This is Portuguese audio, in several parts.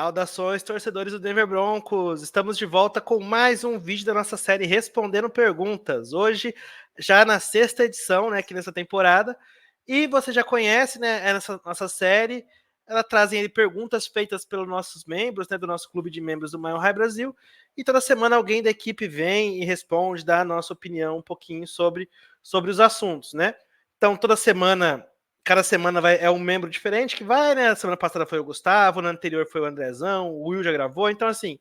Saudações, torcedores do Denver Broncos! Estamos de volta com mais um vídeo da nossa série Respondendo Perguntas. Hoje, já na sexta edição, né, aqui nessa temporada. E você já conhece, né, essa nossa série. Ela trazem aí perguntas feitas pelos nossos membros, né, do nosso clube de membros do Mile High Brasil. E toda semana alguém da equipe vem e responde, dá a nossa opinião um pouquinho sobre os assuntos, né? Então, toda semana... Cada semana é um membro diferente que vai, né? A semana passada foi o Gustavo, na anterior foi o Andrezão, o Will já gravou. Então, assim,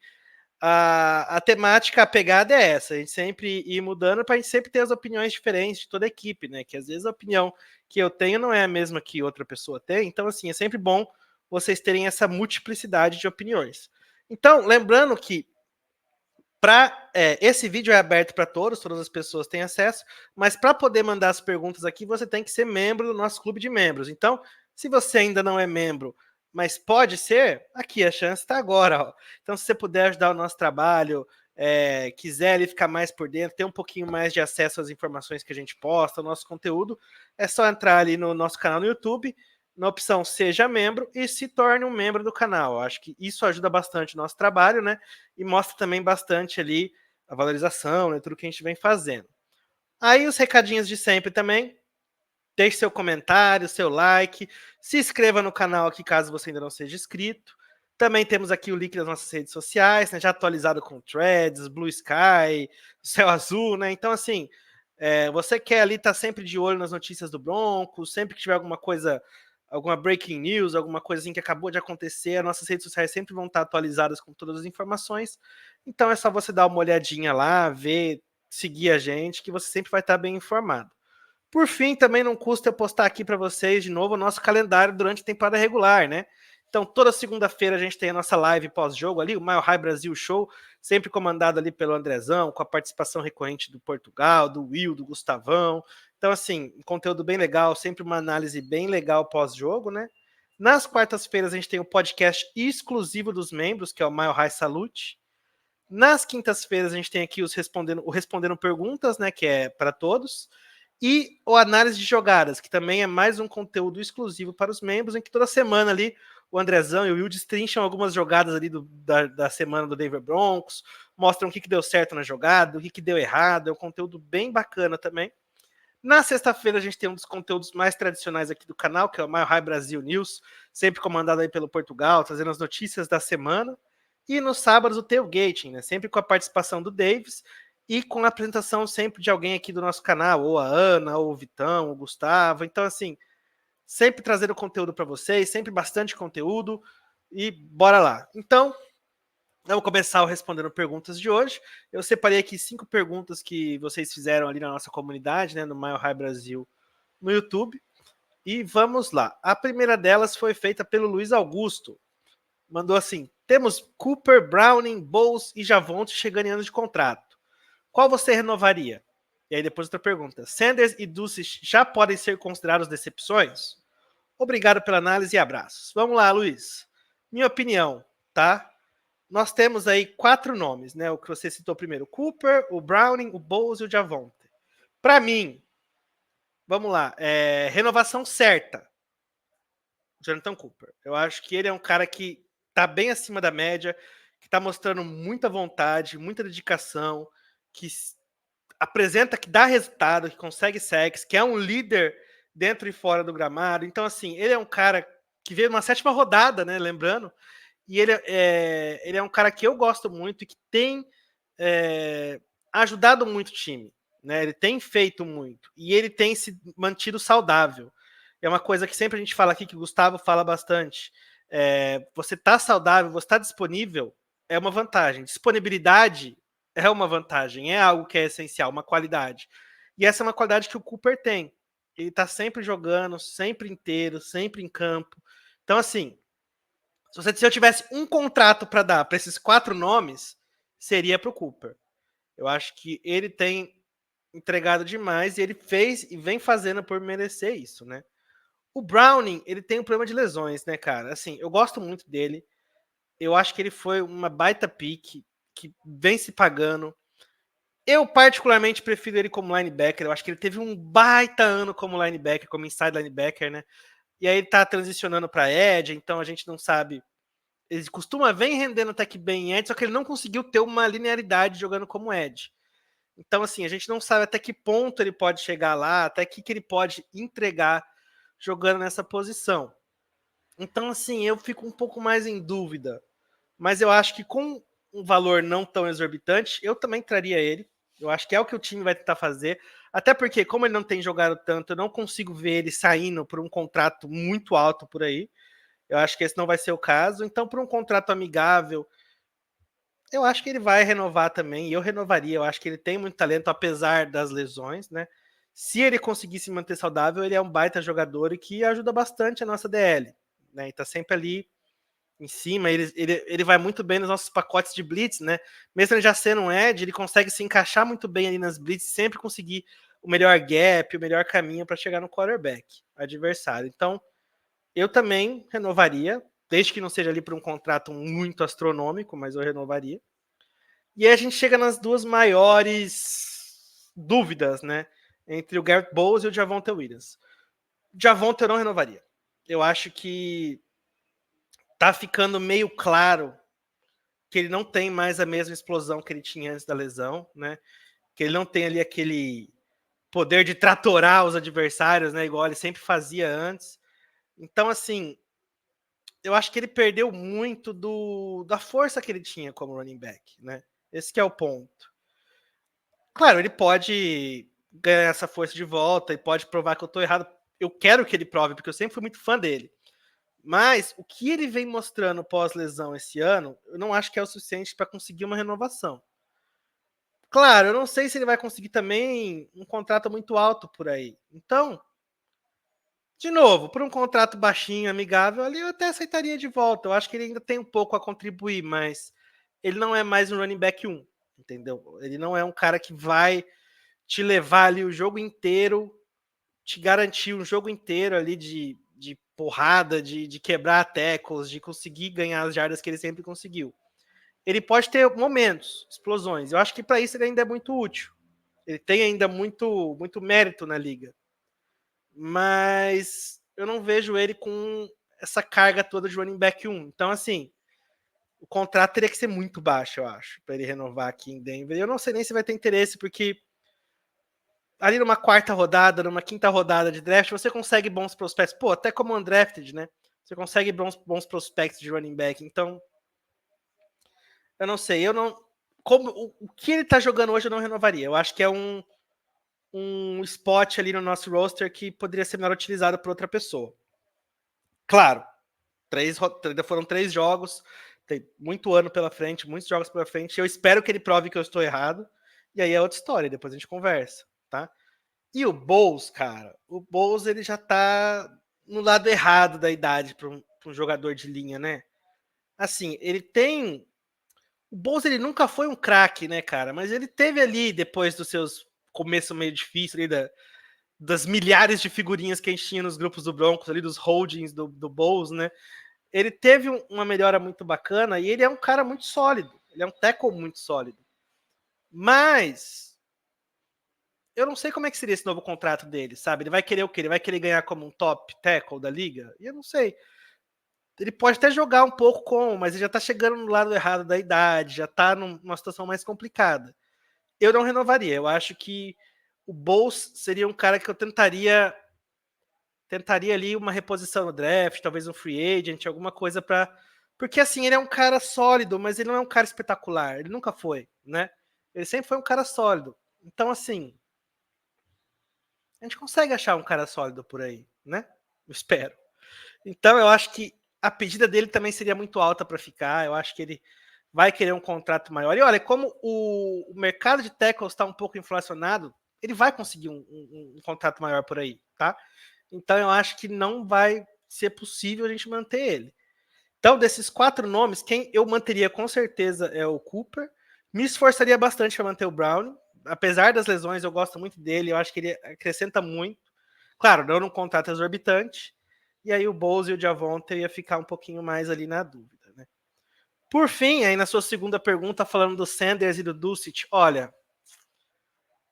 a temática, a pegada é essa. A gente sempre ir mudando para a gente sempre ter as opiniões diferentes de toda a equipe, né? Que às vezes a opinião que eu tenho não é a mesma que outra pessoa tem. Então, assim, é sempre bom vocês terem essa multiplicidade de opiniões. Então, lembrando que esse vídeo é aberto para todas as pessoas têm acesso, mas para poder mandar as perguntas aqui, você tem que ser membro do nosso clube de membros. Então, se você ainda não é membro, mas pode ser, aqui a chance está agora. Ó. Então, se você puder ajudar o nosso trabalho, quiser ali ficar mais por dentro, ter um pouquinho mais de acesso às informações que a gente posta, ao nosso conteúdo, é só entrar ali no nosso canal no YouTube, na opção Seja Membro e se torne um membro do canal. Eu acho que isso ajuda bastante o nosso trabalho, né? E mostra também bastante ali a valorização, né? Tudo que a gente vem fazendo. Aí os recadinhos de sempre também. Deixe seu comentário, seu like. Se inscreva no canal aqui caso você ainda não seja inscrito. Também temos aqui o link das nossas redes sociais, né? Já atualizado com Threads, Blue Sky, Céu Azul, né? Então, assim, você quer ali estar sempre de olho nas notícias do Broncos, sempre que tiver alguma coisa, alguma breaking news, alguma coisa assim que acabou de acontecer, as nossas redes sociais sempre vão estar atualizadas com todas as informações. Então é só você dar uma olhadinha lá, ver, seguir a gente, que você sempre vai estar bem informado. Por fim, também não custa eu postar aqui para vocês de novo o nosso calendário durante a temporada regular, né? Então, toda segunda-feira a gente tem a nossa live pós-jogo ali, o Mile High Brasil Show, sempre comandado ali pelo Andrezão, com a participação recorrente do Portugal, do Will, do Gustavão. Então, assim, um conteúdo bem legal, sempre uma análise bem legal pós-jogo, né? Nas quartas-feiras a gente tem o podcast exclusivo dos membros, que é o Mile High Salute. Nas quintas-feiras a gente tem aqui o Respondendo Perguntas, né, que é para todos. E o Análise de Jogadas, que também é mais um conteúdo exclusivo para os membros, em que toda semana ali o Andrezão e o Will destrincham algumas jogadas ali da semana do Denver Broncos, mostram o que deu certo na jogada, o que deu errado, é um conteúdo bem bacana também. Na sexta-feira a gente tem um dos conteúdos mais tradicionais aqui do canal, que é o Mile High Brasil News, sempre comandado aí pelo Portugal, trazendo as notícias da semana. E nos sábados o Tailgating, né? Sempre com a participação do Davis e com a apresentação sempre de alguém aqui do nosso canal, ou a Ana, ou o Vitão, ou o Gustavo. Então, assim, sempre trazendo conteúdo para vocês, sempre bastante conteúdo. E bora lá. Então, vamos começar o Respondendo Perguntas de hoje. Eu separei aqui 5 perguntas que vocês fizeram ali na nossa comunidade, né, no Mile High Brasil, no YouTube. E vamos lá. A primeira delas foi feita pelo Luiz Augusto. Mandou assim: temos Cooper, Browning, Bowles e Javonte chegando em anos de contrato. Qual você renovaria? E aí depois outra pergunta. Sanders e Dulcich já podem ser considerados decepções? Obrigado pela análise e abraços. Vamos lá, Luiz. Minha opinião, tá? Nós temos aí 4 nomes, né? O que você citou primeiro: o Cooper, o Browning, o Bowles e o Javonte. Para mim, vamos lá, renovação certa. Jonathan Cooper. Eu acho que ele é um cara que tá bem acima da média, que tá mostrando muita vontade, muita dedicação, que apresenta que dá resultado, que consegue sacks, que é um líder dentro e fora do gramado. Então, assim, ele é um cara que veio numa 7ª rodada, né? Lembrando. E ele é um cara que eu gosto muito e que tem ajudado muito o time. Né? Ele tem feito muito. E ele tem se mantido saudável. É uma coisa que sempre a gente fala aqui, que o Gustavo fala bastante. Você tá saudável, você tá disponível, é uma vantagem. Disponibilidade é uma vantagem, é algo que é essencial, uma qualidade. E essa é uma qualidade que o Cooper tem. Ele tá sempre jogando, sempre inteiro, sempre em campo. Então, assim, se eu tivesse um contrato para dar para esses 4 nomes, seria para o Cooper. Eu acho que ele tem entregado demais e ele fez e vem fazendo por merecer isso, né? O Browning, ele tem um problema de lesões, né, cara? Assim, eu gosto muito dele. Eu acho que ele foi uma baita pick que vem se pagando. Eu particularmente prefiro ele como linebacker. Eu acho que ele teve um baita ano como linebacker, como inside linebacker, né? E aí ele tá transicionando para edge, então a gente não sabe Ele costuma vem rendendo até que bem em Edge, só que ele não conseguiu ter uma linearidade jogando como Edge. Então, assim, a gente não sabe até que ponto ele pode chegar lá, até que ele pode entregar jogando nessa posição. Então, assim, eu fico um pouco mais em dúvida. Mas eu acho que com um valor não tão exorbitante, eu também traria ele. Eu acho que é o que o time vai tentar fazer. Até porque, como ele não tem jogado tanto, eu não consigo ver ele saindo por um contrato muito alto por aí. Eu acho que esse não vai ser o caso. Então, por um contrato amigável, eu acho que ele vai renovar também. E eu renovaria. Eu acho que ele tem muito talento, apesar das lesões, né? Se ele conseguir se manter saudável, ele é um baita jogador e que ajuda bastante a nossa DL. Né? E tá sempre ali em cima, ele vai muito bem nos nossos pacotes de blitz, né? Mesmo ele já sendo um edge, ele consegue se encaixar muito bem ali nas blitz, sempre conseguir o melhor gap, o melhor caminho para chegar no quarterback adversário. Então, eu também renovaria, desde que não seja ali por um contrato muito astronômico, mas eu renovaria. E aí a gente chega nas duas maiores dúvidas, né? Entre o Garrett Bowles e o Javonte Williams. Javonte eu não renovaria. Eu acho que tá ficando meio claro que ele não tem mais a mesma explosão que ele tinha antes da lesão, né? Que ele não tem ali aquele poder de tratorar os adversários, né? Igual ele sempre fazia antes. Então, assim, eu acho que ele perdeu muito da força que ele tinha como running back, né? Esse que é o ponto. Claro, ele pode ganhar essa força de volta e pode provar que eu tô errado. Eu quero que ele prove, porque eu sempre fui muito fã dele. Mas o que ele vem mostrando pós-lesão esse ano, eu não acho que é o suficiente para conseguir uma renovação. Claro, eu não sei se ele vai conseguir também um contrato muito alto por aí. Então, de novo, por um contrato baixinho, amigável, ali eu até aceitaria de volta. Eu acho que ele ainda tem um pouco a contribuir, mas ele não é mais um running back 1, entendeu? Ele não é um cara que vai te levar ali o jogo inteiro, te garantir um jogo inteiro ali de porrada, de quebrar tackles, de conseguir ganhar as jardas que ele sempre conseguiu. Ele pode ter momentos, explosões. Eu acho que para isso ele ainda é muito útil. Ele tem ainda muito mérito na liga. Mas eu não vejo ele com essa carga toda de running back 1. Então, assim, o contrato teria que ser muito baixo, eu acho, para ele renovar aqui em Denver. Eu não sei nem se vai ter interesse, porque ali numa quarta rodada, numa quinta rodada de draft, você consegue bons prospectos. Pô, até como undrafted, né? Você consegue bons prospectos de running back. Então, eu não sei. Eu não. Como o que ele tá jogando hoje, eu não renovaria. Eu acho que é um spot ali no nosso roster que poderia ser melhor utilizado por outra pessoa. Claro, ainda foram 3 jogos, tem muito ano pela frente, muitos jogos pela frente. Eu espero que ele prove que eu estou errado. E aí é outra história, depois a gente conversa, tá? E o Bowles, cara, o Bowles ele já tá no lado errado da idade para um jogador de linha, né? Assim, ele tem. O Bowles ele nunca foi um craque, né, cara? Mas ele teve ali, depois dos seus começo meio difícil ali das milhares de figurinhas que a gente tinha nos grupos do Broncos, ali, dos holdings do Bowles, né? Ele teve uma melhora muito bacana e ele é um cara muito sólido. Ele é um tackle muito sólido. Mas eu não sei como é que seria esse novo contrato dele, sabe? Ele vai querer o quê? Ele vai querer ganhar como um top tackle da liga? E eu não sei. Ele pode até jogar um pouco com, mas ele já tá chegando no lado errado da idade, já tá numa situação mais complicada. Eu não renovaria. Eu acho que o Bowles seria um cara que eu tentaria ali uma reposição no draft, talvez um free agent, alguma coisa para porque assim, ele é um cara sólido, mas ele não é um cara espetacular, ele nunca foi, né? Ele sempre foi um cara sólido. Então assim, a gente consegue achar um cara sólido por aí, né? Eu espero. Então eu acho que a pedida dele também seria muito alta para ficar. Eu acho que ele vai querer um contrato maior. E olha, como o mercado de tackles está um pouco inflacionado, ele vai conseguir um contrato maior por aí, tá? Então eu acho que não vai ser possível a gente manter ele. Então, desses 4 nomes, quem eu manteria com certeza é o Cooper. Me esforçaria bastante para manter o Brown. Apesar das lesões, eu gosto muito dele. Eu acho que ele acrescenta muito. Claro, não num contrato exorbitante. E aí o Bowles e o Javonte ia ficar um pouquinho mais ali na dúvida, né? Por fim, aí na sua segunda pergunta, falando do Sanders e do Dulcich, olha,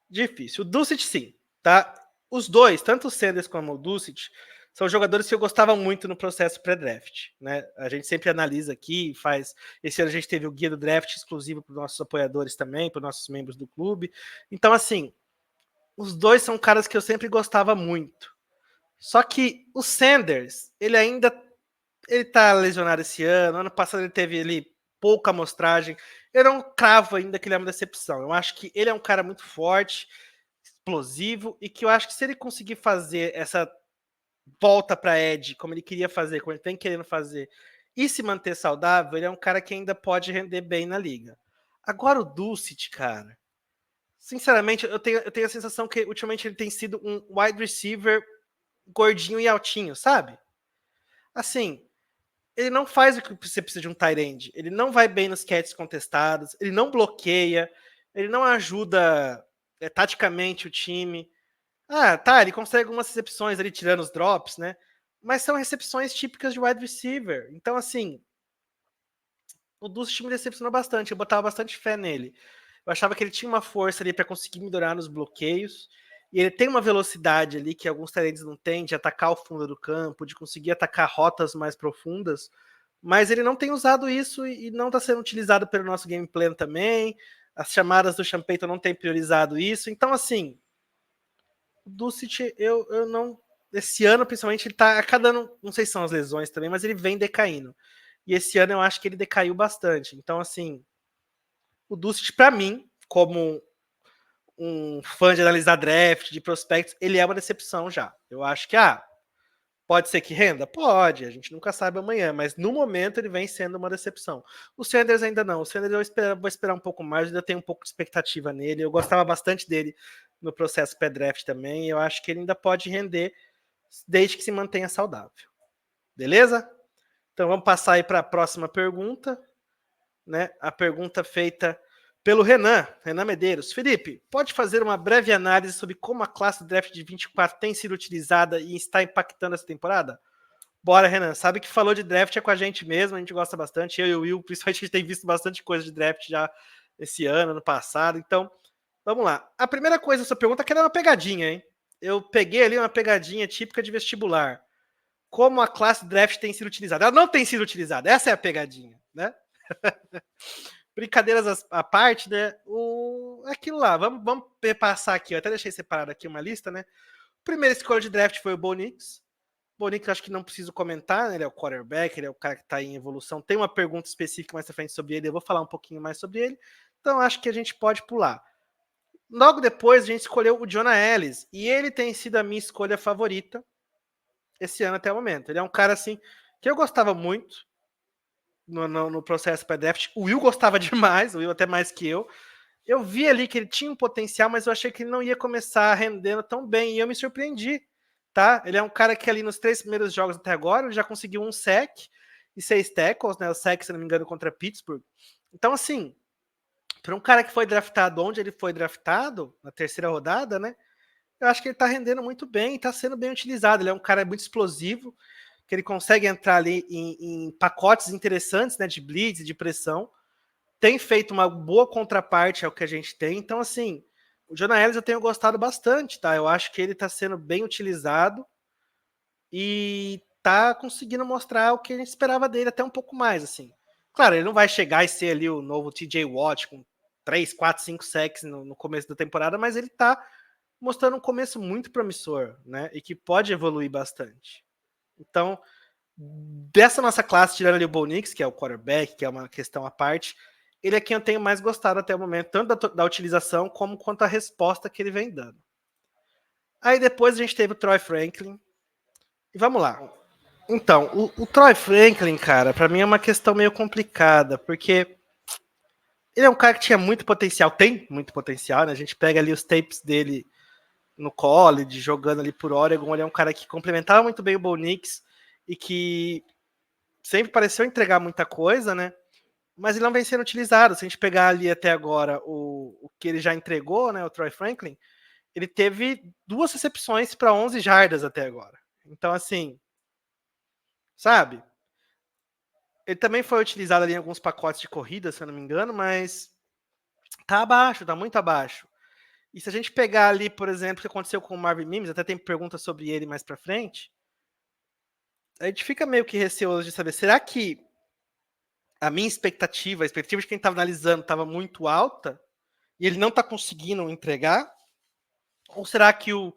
difícil. O Dulcich sim, tá? Os dois, tanto o Sanders como o Dulcich, são jogadores que eu gostava muito no processo pré-draft, né? A gente sempre analisa aqui, faz. Esse ano a gente teve o guia do draft exclusivo para os nossos apoiadores também, para os nossos membros do clube. Então, assim, os dois são caras que eu sempre gostava muito. Só que o Sanders, ele tá lesionado esse ano. Ano passado ele teve ali pouca amostragem. Eu não cravo ainda que ele é uma decepção. Eu acho que ele é um cara muito forte, explosivo, e que eu acho que se ele conseguir fazer essa volta para Ed, como ele queria fazer, como ele vem querendo fazer, e se manter saudável, ele é um cara que ainda pode render bem na liga. Agora o Dulcich, cara, sinceramente, eu tenho a sensação que ultimamente ele tem sido um wide receiver gordinho e altinho, sabe? Assim, ele não faz o que você precisa de um tight end. Ele não vai bem nos catches contestados, ele não bloqueia, ele não ajuda taticamente o time. Ah, tá, ele consegue algumas recepções ali, tirando os drops, né? Mas são recepções típicas de wide receiver. Então, assim, o Dulcich me decepcionou bastante. Eu botava bastante fé nele. Eu achava que ele tinha uma força ali para conseguir melhorar nos bloqueios. E ele tem uma velocidade ali que alguns talentos não têm, de atacar o fundo do campo, de conseguir atacar rotas mais profundas. Mas ele não tem usado isso e não está sendo utilizado pelo nosso game plan também. As chamadas do Champeyton não têm priorizado isso. Então, assim, o Dulcich, eu não. Esse ano, principalmente, ele tá a cada ano, não sei se são as lesões também, mas ele vem decaindo. E esse ano eu acho que ele decaiu bastante. Então, assim, o Dulcich, para mim, como um fã de analisar draft, de prospectos, ele é uma decepção já. Eu acho que, pode ser que renda? Pode, a gente nunca sabe amanhã, mas no momento ele vem sendo uma decepção. O Sanders ainda não. O Sanders vou esperar um pouco mais, ainda tenho um pouco de expectativa nele. Eu gostava bastante dele no processo pré-draft também. E eu acho que ele ainda pode render desde que se mantenha saudável. Beleza? Então vamos passar aí para a próxima pergunta, né? A pergunta feita pelo Renan Medeiros. Felipe, pode fazer uma breve análise sobre como a classe draft de 24 tem sido utilizada e está impactando essa temporada? Bora, Renan. Sabe que falou de draft é com a gente mesmo, a gente gosta bastante. Eu e o Will, principalmente, a gente tem visto bastante coisa de draft já esse ano passado. Então, vamos lá. A primeira coisa, essa pergunta, que era uma pegadinha, hein? Eu peguei ali uma pegadinha típica de vestibular. Como a classe draft tem sido utilizada? Ela não tem sido utilizada. Essa é a pegadinha, né? Brincadeiras à parte, né? Aquilo lá, vamos passar aqui. Eu até deixei separado aqui uma lista, né? Primeira escolha de draft foi o Bo Nix. Bo Nix, acho que não preciso comentar, né? Ele é o quarterback, ele é o cara que está em evolução. Tem uma pergunta específica mais pra frente sobre ele, eu vou falar um pouquinho mais sobre ele. Então, acho que a gente pode pular. Logo depois, a gente escolheu o Jonah Ellis, e ele tem sido a minha escolha favorita esse ano até o momento. Ele é um cara, assim, que eu gostava muito no processo pré-draft. O Will gostava demais, o Will até mais que eu. Eu vi ali que ele tinha um potencial, mas eu achei que ele não ia começar rendendo tão bem, e eu me surpreendi, tá? Ele é um cara que ali nos 3 primeiros jogos até agora, ele já conseguiu um sack e 6 tackles, né? O sack, se não me engano, contra Pittsburgh. Então, assim, para um cara que foi draftado onde ele foi draftado, na terceira rodada, né? Eu acho que ele tá rendendo muito bem, tá sendo bem utilizado. Ele é um cara muito explosivo, que ele consegue entrar ali em pacotes interessantes, né? De blitz, de pressão. Tem feito uma boa contraparte ao que a gente tem. Então, assim, o Jonah Ellis eu tenho gostado bastante, tá? Eu acho que ele tá sendo bem utilizado e tá conseguindo mostrar o que a gente esperava dele, até um pouco mais, assim. Claro, ele não vai chegar e ser ali o novo TJ Watt com 3, 4, 5 sacks no começo da temporada, mas ele tá mostrando um começo muito promissor, né? E que pode evoluir bastante. Então, dessa nossa classe, tirando ali o Bo Nix, que é o quarterback, que é uma questão à parte, ele é quem eu tenho mais gostado até o momento, tanto da utilização como quanto a resposta que ele vem dando. Aí depois a gente teve o Troy Franklin. E vamos lá. Então, o Troy Franklin, cara, para mim é uma questão meio complicada, porque ele é um cara que tinha muito potencial, tem muito potencial, né? A gente pega ali os tapes dele no college, jogando ali por Oregon, ele é um cara que complementava muito bem o Bo Nix e que sempre pareceu entregar muita coisa, né? Mas ele não vem sendo utilizado. Se a gente pegar ali até agora o que ele já entregou, né, o Troy Franklin, ele teve 2 recepções para 11 jardas até agora. Então, assim, sabe? Ele também foi utilizado ali em alguns pacotes de corrida, se eu não me engano, mas tá abaixo, tá muito abaixo. E se a gente pegar ali, por exemplo, o que aconteceu com o Marvin Mims, até tem pergunta sobre ele mais para frente, a gente fica meio que receoso de saber, será que a minha expectativa, a expectativa de quem estava analisando estava muito alta e ele não está conseguindo entregar? Ou será que o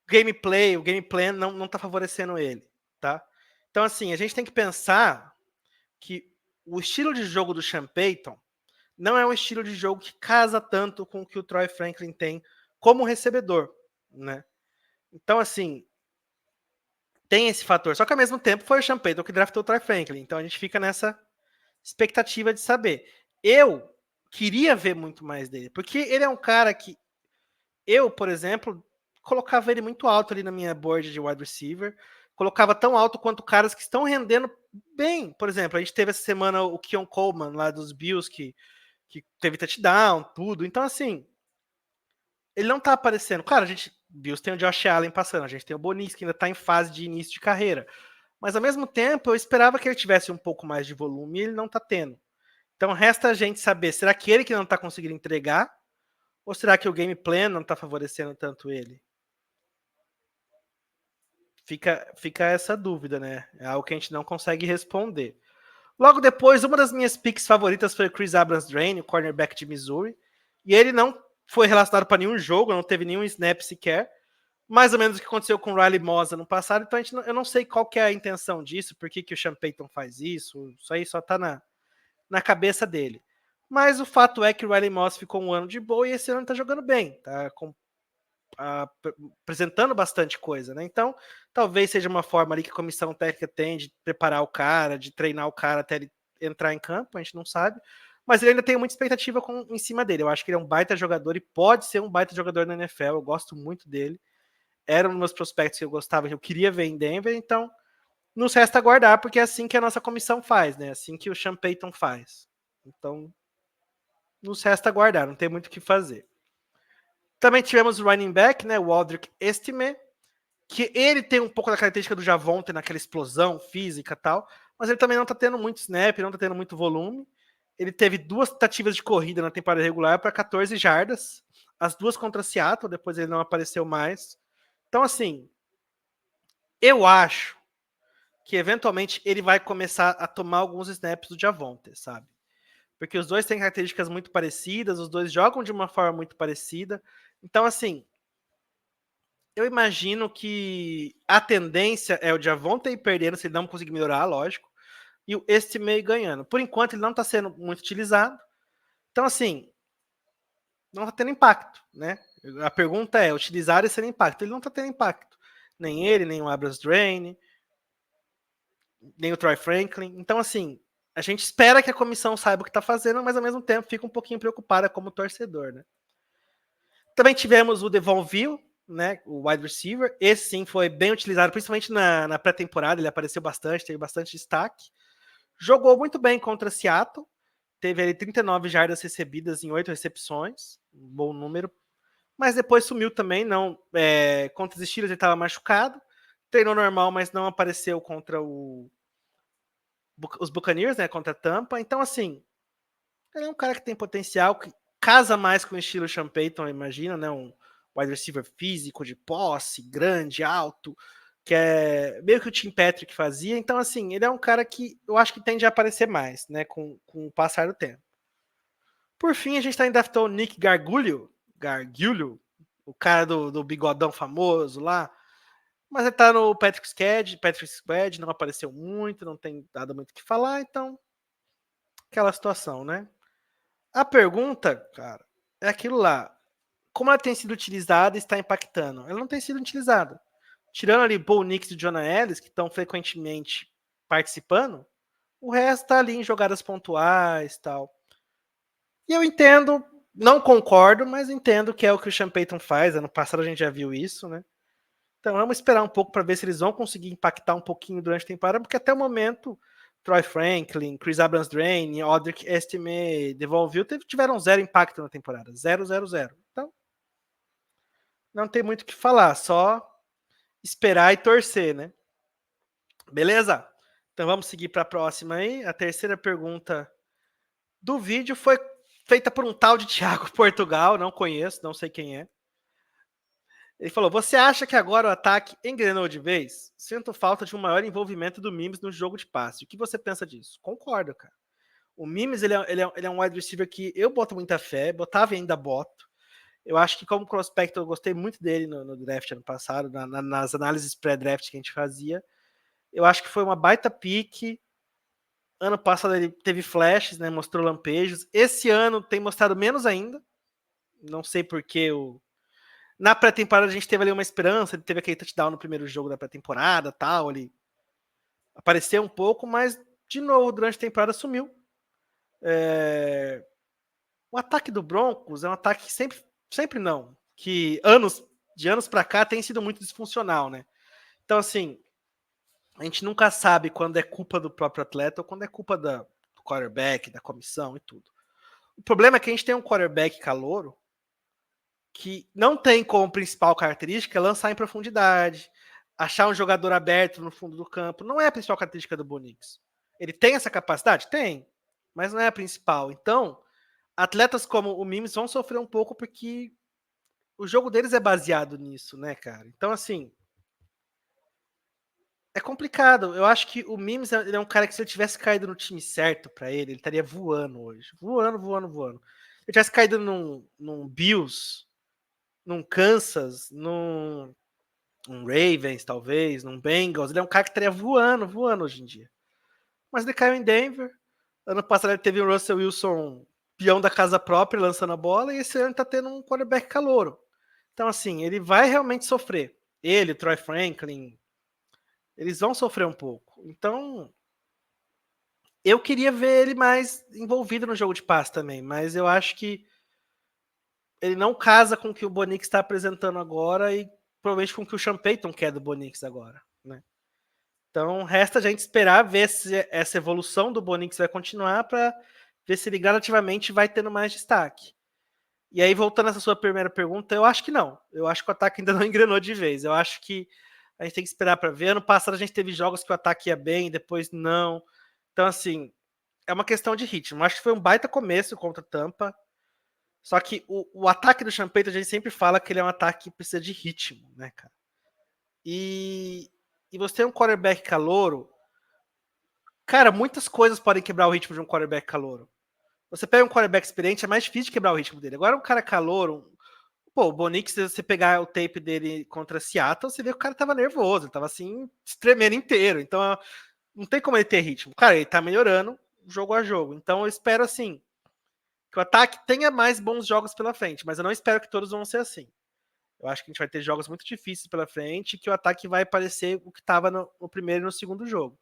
gameplay, o game plan não está favorecendo ele, tá? Então, assim, a gente tem que pensar que o estilo de jogo do Sean Payton não é um estilo de jogo que casa tanto com o que o Troy Franklin tem como recebedor, né? Então, assim, tem esse fator. Só que, ao mesmo tempo, foi o Sean Payton que draftou o Troy Franklin. Então, a gente fica nessa expectativa de saber. Eu queria ver muito mais dele, porque ele é um cara que eu, por exemplo, colocava ele muito alto ali na minha board de wide receiver, colocava tão alto quanto caras que estão rendendo bem. Por exemplo, a gente teve essa semana o Keon Coleman lá dos Bills, que teve touchdown, tudo. Então, assim, ele não tá aparecendo. Claro, a gente, Bills tem o Josh Allen passando, a gente tem o Bonis, que ainda tá em fase de início de carreira. Mas, ao mesmo tempo, eu esperava que ele tivesse um pouco mais de volume e ele não tá tendo. Então, resta a gente saber, será que ele que não tá conseguindo entregar? Ou será que o game plan não tá favorecendo tanto ele? Fica essa dúvida, né? É algo que a gente não consegue responder. Logo depois, uma das minhas picks favoritas foi o Chris Abrams-Draine, o cornerback de Missouri. E ele não foi relacionado para nenhum jogo, não teve nenhum snap sequer. Mais ou menos o que aconteceu com o Riley Moss no passado. Então eu não sei qual que é a intenção disso, por que o Sean Payton faz isso. Isso aí só tá na cabeça dele. Mas o fato é que o Riley Moss ficou um ano de boa e esse ano tá jogando bem. Tá apresentando bastante coisa, né? Então, talvez seja uma forma ali que a comissão técnica tem de preparar o cara, de treinar o cara até ele entrar em campo, a gente não sabe. Mas ele ainda tem muita expectativa em cima dele. Eu acho que ele é um baita jogador e pode ser um baita jogador na NFL. Eu gosto muito dele. Era um dos meus prospectos que eu gostava, que eu queria ver em Denver. Então, nos resta aguardar, porque é assim que a nossa comissão faz, né? É assim que o Sean Payton faz. Então, nos resta aguardar, não tem muito o que fazer. Também tivemos o running back, né? O Aldrick Estime, que ele tem um pouco da característica do Javonte naquela explosão física e tal, mas ele também não tá tendo muito snap, não tá tendo muito volume. Ele teve 2 tentativas de corrida na temporada regular para 14 jardas, as 2 contra Seattle, depois ele não apareceu mais. Então, assim, eu acho que eventualmente ele vai começar a tomar alguns snaps do Javonte, sabe? Porque os dois têm características muito parecidas, os dois jogam de uma forma muito parecida. Então, assim, eu imagino que a tendência é o Javonte perdendo, se ele não conseguir melhorar, lógico, e o Estime ganhando. Por enquanto, ele não está sendo muito utilizado. Então, assim, não está tendo impacto, né? A pergunta é, utilizar e ser impacto. Ele não está tendo impacto. Nem ele, nem o Abrams-Draine, nem o Troy Franklin. Então, assim, a gente espera que a comissão saiba o que está fazendo, mas ao mesmo tempo fica um pouquinho preocupada como torcedor, né? Também tivemos o Devonville, né, o wide receiver. Esse sim foi bem utilizado, principalmente na pré-temporada. Ele apareceu bastante, teve bastante destaque. Jogou muito bem contra Seattle. Teve ali 39 jardas recebidas em 8 recepções. Um bom número. Mas depois sumiu também. Não, contra os Steelers ele estava machucado. Treinou normal, mas não apareceu contra os Buccaneers, né, contra a Tampa. Então, assim, ele é um cara que tem potencial, que casa mais com o estilo Sean Payton, imagina, né? Um wide receiver físico, de posse, grande, alto, que é meio que o Tim Patrick fazia. Então, assim, ele é um cara que eu acho que tende a aparecer mais, né? Com o passar do tempo. Por fim, a gente tá em draftou o Nick Gargulho, o cara do bigodão famoso lá. Mas ele tá no Patrick Squad, não apareceu muito, não tem nada muito o que falar, então aquela situação, né? A pergunta, cara, é aquilo lá. Como ela tem sido utilizada e está impactando? Ela não tem sido utilizada. Tirando ali Bo Nix e Jonah Ellis, que estão frequentemente participando, o resto está ali em jogadas pontuais e tal. E eu entendo, não concordo, mas entendo que é o que o Sean Payton faz. Ano passado a gente já viu isso, né? Então vamos esperar um pouco para ver se eles vão conseguir impactar um pouquinho durante a temporada, porque até o momento Troy Franklin, Chris Abrams-Draine, Audric Estime, Devonville tiveram 0 impacto na temporada. 0, 0, 0. Então, não tem muito o que falar, só esperar e torcer, né? Beleza? Então vamos seguir para a próxima aí. A terceira pergunta do vídeo foi feita por um tal de Thiago Portugal, não conheço, não sei quem é. Ele falou, você acha que agora o ataque engrenou de vez? Sinto falta de um maior envolvimento do Mims no jogo de passe. O que você pensa disso? Concordo, cara. O Mims, ele é um wide receiver que eu boto muita fé, botava e ainda boto. Eu acho que como prospecto eu gostei muito dele no draft ano passado, nas análises pré-draft que a gente fazia. Eu acho que foi uma baita pique. Ano passado ele teve flashes, né, mostrou lampejos. Esse ano tem mostrado menos ainda. Não sei porque na pré-temporada a gente teve ali uma esperança, ele teve aquele touchdown no primeiro jogo da pré-temporada, tal, ele apareceu um pouco, mas de novo durante a temporada sumiu. O ataque do Broncos é um ataque que sempre não, que de anos para cá tem sido muito disfuncional, né? Então assim, a gente nunca sabe quando é culpa do próprio atleta ou quando é culpa do quarterback, da comissão e tudo. O problema é que a gente tem um quarterback calouro que não tem como principal característica lançar em profundidade, achar um jogador aberto no fundo do campo. Não é a principal característica do Bo Nix. Ele tem essa capacidade? Tem, mas não é a principal. Então, atletas como o Mims vão sofrer um pouco porque o jogo deles é baseado nisso, né, cara? Então, assim, é complicado. Eu acho que o Mims é um cara que se ele tivesse caído no time certo para ele estaria voando hoje. Voando. Se ele tivesse caído num Bills, num Kansas, num Ravens, talvez, num Bengals, ele é um cara que estaria voando hoje em dia. Mas ele caiu em Denver. Ano passado ele teve o Russell Wilson, peão da casa própria, lançando a bola, e esse ano tá tendo um quarterback calouro. Então, assim, ele vai realmente sofrer. Ele, o Troy Franklin, eles vão sofrer um pouco. Então, eu queria ver ele mais envolvido no jogo de passe também, mas eu acho que ele não casa com o que o Bonix está apresentando agora e provavelmente com o que o Sean Payton quer do Bonix agora, né? Então, resta a gente esperar ver se essa evolução do Bonix vai continuar para ver se ele gradativamente vai tendo mais destaque. E aí, voltando a essa sua primeira pergunta, eu acho que não. Eu acho que o ataque ainda não engrenou de vez. Eu acho que a gente tem que esperar para ver. Ano passado a gente teve jogos que o ataque ia bem, depois não. Então, assim, é uma questão de ritmo. Acho que foi um baita começo contra o Tampa. Só que o ataque do Champeito, a gente sempre fala que ele é um ataque que precisa de ritmo, né, cara? E você tem um quarterback calouro, cara, muitas coisas podem quebrar o ritmo de um quarterback calouro. Você pega um quarterback experiente, é mais difícil de quebrar o ritmo dele. Agora, um cara calouro, pô, o Bonix, se você pegar o tape dele contra Seattle, você vê que o cara tava nervoso, ele tava assim, tremendo inteiro. Então, não tem como ele ter ritmo. Cara, ele tá melhorando jogo a jogo. Então, eu espero, assim, que o ataque tenha mais bons jogos pela frente, mas eu não espero que todos vão ser assim. Eu acho que a gente vai ter jogos muito difíceis pela frente e que o ataque vai parecer o que estava no primeiro e no segundo jogo.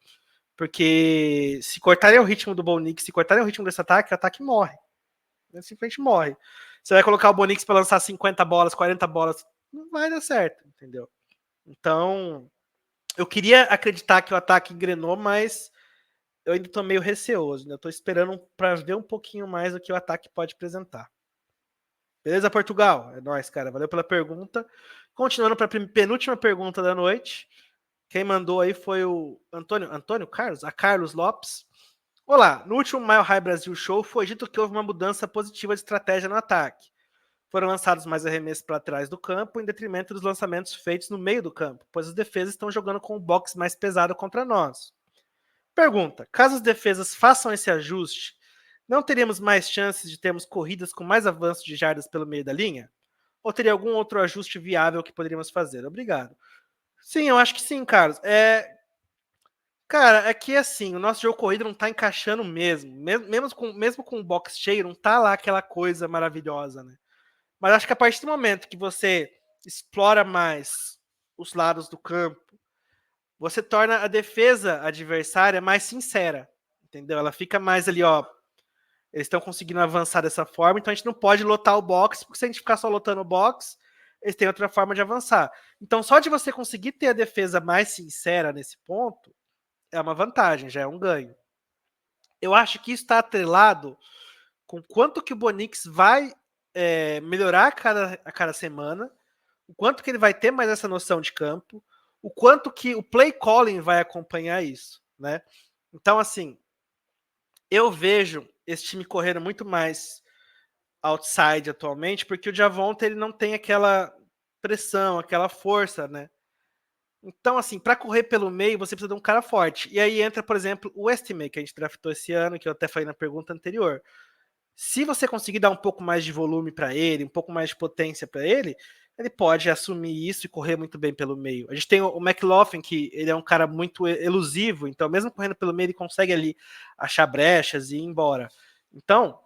Porque se cortarem o ritmo do Bonix, se cortarem o ritmo desse ataque, o ataque morre. Ele simplesmente morre. Você vai colocar o Bonix para lançar 50 bolas, 40 bolas, não vai dar certo, entendeu? Então, eu queria acreditar que o ataque engrenou, mas eu ainda estou meio receoso. Né? Eu estou esperando para ver um pouquinho mais do que o ataque pode apresentar. Beleza, Portugal? É nóis, cara. Valeu pela pergunta. Continuando para a penúltima pergunta da noite. Quem mandou aí foi o Antônio Carlos? A Carlos Lopes. Olá, no último Mile High Brasil Show foi dito que houve uma mudança positiva de estratégia no ataque. Foram lançados mais arremessos para trás do campo, em detrimento dos lançamentos feitos no meio do campo, pois as defesas estão jogando com o box mais pesado contra nós. Pergunta: caso as defesas façam esse ajuste, não teríamos mais chances de termos corridas com mais avanço de jardas pelo meio da linha? Ou teria algum outro ajuste viável que poderíamos fazer? Obrigado. Sim, eu acho que sim, Carlos. Cara, é que assim, o nosso jogo corrido não tá encaixando mesmo. Mesmo com o box cheio, não tá lá aquela coisa maravilhosa, né? Mas acho que a partir do momento que você explora mais os lados do campo, você torna a defesa adversária mais sincera, entendeu? Ela fica mais ali, ó. Eles estão conseguindo avançar dessa forma, então a gente não pode lotar o box, porque se a gente ficar só lotando o box, eles têm outra forma de avançar. Então, só de você conseguir ter a defesa mais sincera nesse ponto, é uma vantagem, já é um ganho. Eu acho que isso está atrelado com quanto que o Bonix vai melhorar a cada semana, o quanto que ele vai ter mais essa noção de campo, o quanto que o play calling vai acompanhar isso, né? Então, assim, eu vejo esse time correndo muito mais outside atualmente, porque o Javonte ele não tem aquela pressão, aquela força, né? Então, assim, para correr pelo meio, você precisa de um cara forte. E aí entra, por exemplo, o Estimate, que a gente draftou esse ano, que eu até falei na pergunta anterior. Se você conseguir dar um pouco mais de volume para ele, um pouco mais de potência para ele, ele pode assumir isso e correr muito bem pelo meio. A gente tem o McLaughlin, que ele é um cara muito elusivo, então mesmo correndo pelo meio, ele consegue ali achar brechas e ir embora. Então,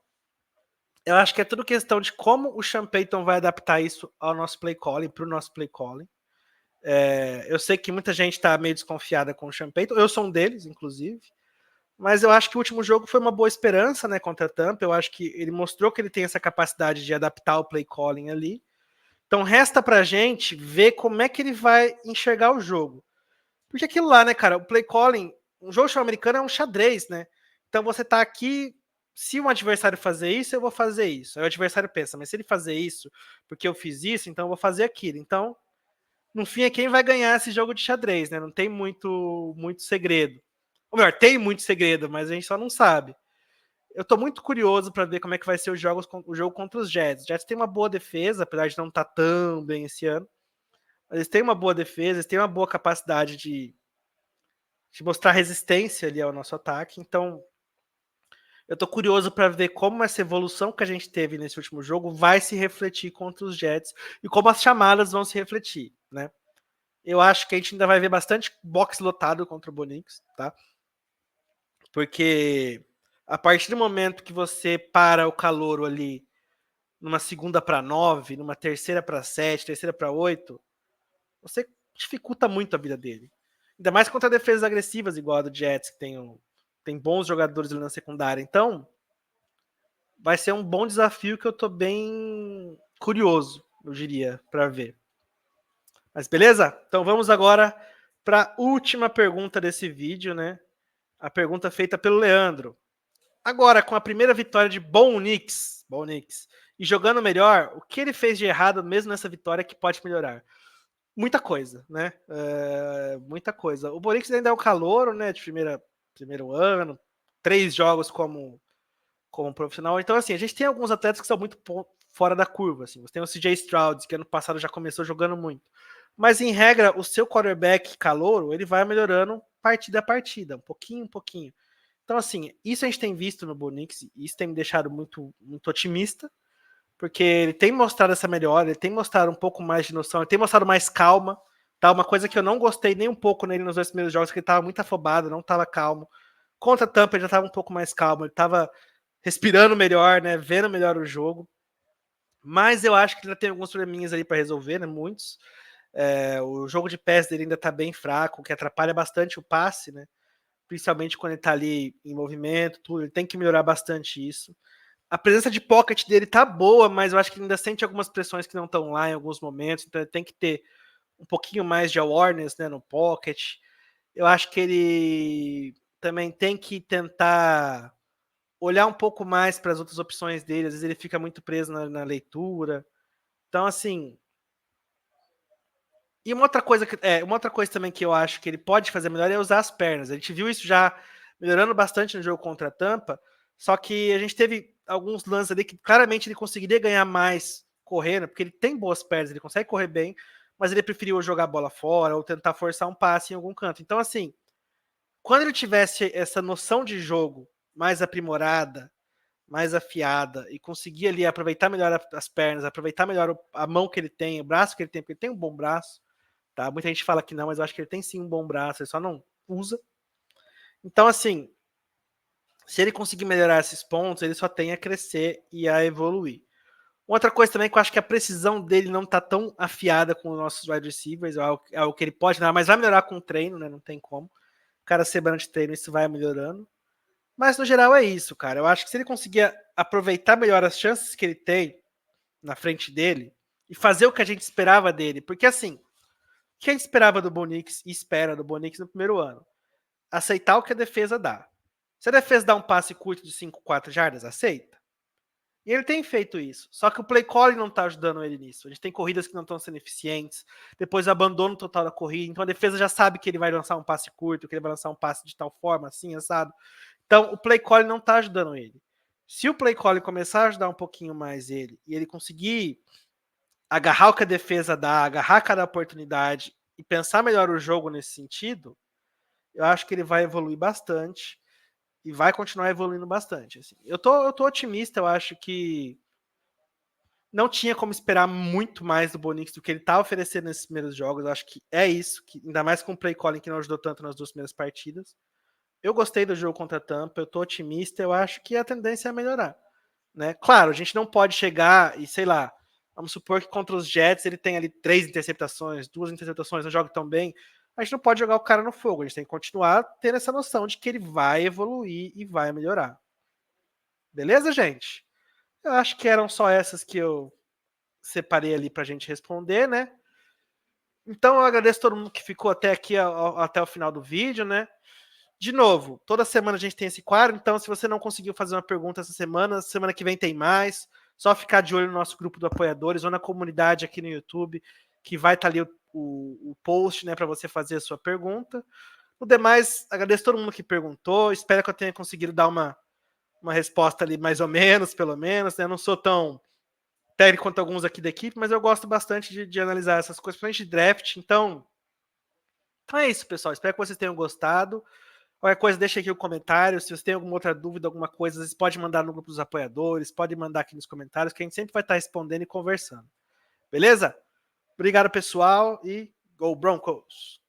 eu acho que é tudo questão de como o Sean Payton vai adaptar isso ao nosso play calling, para o nosso play calling. Eu sei que muita gente está meio desconfiada com o Sean Payton, eu sou um deles, inclusive. Mas eu acho que o último jogo foi uma boa esperança, né, contra a Tampa. Eu acho que ele mostrou que ele tem essa capacidade de adaptar o play calling ali. Então resta pra gente ver como é que ele vai enxergar o jogo. Porque aquilo lá, né, cara, o play calling, um jogo sul-americano é um xadrez, né? Então você tá aqui, se um adversário fazer isso, eu vou fazer isso. Aí o adversário pensa, mas se ele fazer isso porque eu fiz isso, então eu vou fazer aquilo. Então, no fim, é quem vai ganhar esse jogo de xadrez, né? Não tem muito segredo. Ou melhor, tem muito segredo, mas a gente só não sabe. Eu tô muito curioso para ver como é que vai ser o jogo contra os Jets. Os Jets tem uma boa defesa, apesar de não estar tão bem esse ano. Eles têm uma boa defesa, eles têm uma boa capacidade de mostrar resistência ali ao nosso ataque. Então, eu tô curioso para ver como essa evolução que a gente teve nesse último jogo vai se refletir contra os Jets e como as chamadas vão se refletir, né? Eu acho que a gente ainda vai ver bastante box lotado contra o Bonix, tá? Porque a partir do momento que você para o calouro ali numa segunda para 9, numa terceira para 7, terceira para 8, você dificulta muito a vida dele. Ainda mais contra defesas agressivas, igual a do Jets, que tem bons jogadores ali na secundária. Então, vai ser um bom desafio que eu tô bem curioso, eu diria, para ver. Mas beleza? Então vamos agora para a última pergunta desse vídeo, né? A pergunta feita pelo Leandro. Agora, com a primeira vitória de Bo Nix, e jogando melhor, o que ele fez de errado mesmo nessa vitória que pode melhorar? Muita coisa, né? Muita coisa. O Bo Nix ainda é o calouro, né? De primeiro ano, 3 jogos como profissional. Então, assim, a gente tem alguns atletas que são muito fora da curva. Assim. Você tem o CJ Stroud, que ano passado já começou jogando muito. Mas, em regra, o seu quarterback calouro, ele vai melhorando partida a partida, um pouquinho. Então, assim, isso a gente tem visto no Bo Nix, e isso tem me deixado muito otimista, porque ele tem mostrado essa melhora, ele tem mostrado um pouco mais de noção, ele tem mostrado mais calma, tá? Uma coisa que eu não gostei nem um pouco nele nos 2 primeiros jogos, que ele tava muito afobado, não tava calmo. Contra a Tampa ele já tava um pouco mais calmo, ele tava respirando melhor, né? Vendo melhor o jogo. Mas eu acho que ainda tem alguns probleminhas ali para resolver, né? Muitos. O jogo de pés dele ainda tá bem fraco, o que atrapalha bastante o passe, né? Principalmente quando ele tá ali em movimento, tudo. Ele tem que melhorar bastante isso. A presença de pocket dele tá boa, mas eu acho que ele ainda sente algumas pressões que não estão lá em alguns momentos, então ele tem que ter um pouquinho mais de awareness, né, no pocket. Eu acho que ele também tem que tentar olhar um pouco mais para as outras opções dele, às vezes ele fica muito preso na leitura. Então, assim. E uma outra coisa também que eu acho que ele pode fazer melhor é usar as pernas. A gente viu isso já melhorando bastante no jogo contra a Tampa, só que a gente teve alguns lances ali que claramente ele conseguiria ganhar mais correndo, porque ele tem boas pernas, ele consegue correr bem, mas ele preferiu jogar a bola fora ou tentar forçar um passe em algum canto. Então, assim, quando ele tivesse essa noção de jogo mais aprimorada, mais afiada e conseguir ali aproveitar melhor as pernas, aproveitar melhor a mão que ele tem, o braço que ele tem, porque ele tem um bom braço, tá? Muita gente fala que não, mas eu acho que ele tem sim um bom braço, ele só não usa. Então, assim, se ele conseguir melhorar esses pontos, ele só tem a crescer e a evoluir. Outra coisa também que eu acho que a precisão dele não tá tão afiada com os nossos wide receivers, é algo que ele pode melhorar, mas vai melhorar com o treino, né? Não tem como. Cada semana de treino isso vai melhorando. Mas no geral é isso, cara. Eu acho que se ele conseguir aproveitar melhor as chances que ele tem na frente dele e fazer o que a gente esperava dele, porque assim, o que a gente esperava do Bonix e espera do Bonix no primeiro ano? Aceitar o que a defesa dá. Se a defesa dá um passe curto de 5, 4 jardas, aceita. E ele tem feito isso. Só que o play calling não tá ajudando ele nisso. A gente tem corridas que não estão sendo eficientes, depois abandono total da corrida. Então a defesa já sabe que ele vai lançar um passe curto, que ele vai lançar um passe de tal forma, assim, assado. Então o play calling não tá ajudando ele. Se o play calling começar a ajudar um pouquinho mais ele e ele conseguir agarrar o que a defesa dá, agarrar cada oportunidade e pensar melhor o jogo nesse sentido, eu acho que ele vai evoluir bastante e vai continuar evoluindo bastante. Assim. Eu tô otimista, eu acho que não tinha como esperar muito mais do Bonix do que ele tá oferecendo nesses primeiros jogos. Eu acho que é isso, que, ainda mais com o play calling que não ajudou tanto nas 2 primeiras partidas. Eu gostei do jogo contra a Tampa, eu tô otimista, eu acho que a tendência é melhorar. Né? Claro, a gente não pode chegar e, sei lá, vamos supor que contra os Jets ele tem ali 3 interceptações, 2 interceptações, não joga tão bem. A gente não pode jogar o cara no fogo, a gente tem que continuar tendo essa noção de que ele vai evoluir e vai melhorar. Beleza, gente? Eu acho que eram só essas que eu separei ali pra gente responder, né? Então eu agradeço todo mundo que ficou até aqui, até o final do vídeo, né? De novo, toda semana a gente tem esse quadro, então se você não conseguiu fazer uma pergunta essa semana que vem tem mais. Só ficar de olho no nosso grupo do apoiadores ou na comunidade aqui no YouTube, que vai estar ali o post, né, para você fazer a sua pergunta. O demais, agradeço todo mundo que perguntou. Espero que eu tenha conseguido dar uma resposta ali mais ou menos, pelo menos. Né? Eu não sou tão técnico quanto alguns aqui da equipe, mas eu gosto bastante de analisar essas coisas, principalmente de draft. Então é isso, pessoal. Espero que vocês tenham gostado. Qualquer coisa, deixa aqui o comentário. Se você tem alguma outra dúvida, alguma coisa, vocês podem mandar no grupo dos apoiadores, pode mandar aqui nos comentários, que a gente sempre vai estar respondendo e conversando. Beleza? Obrigado, pessoal, e Go Broncos!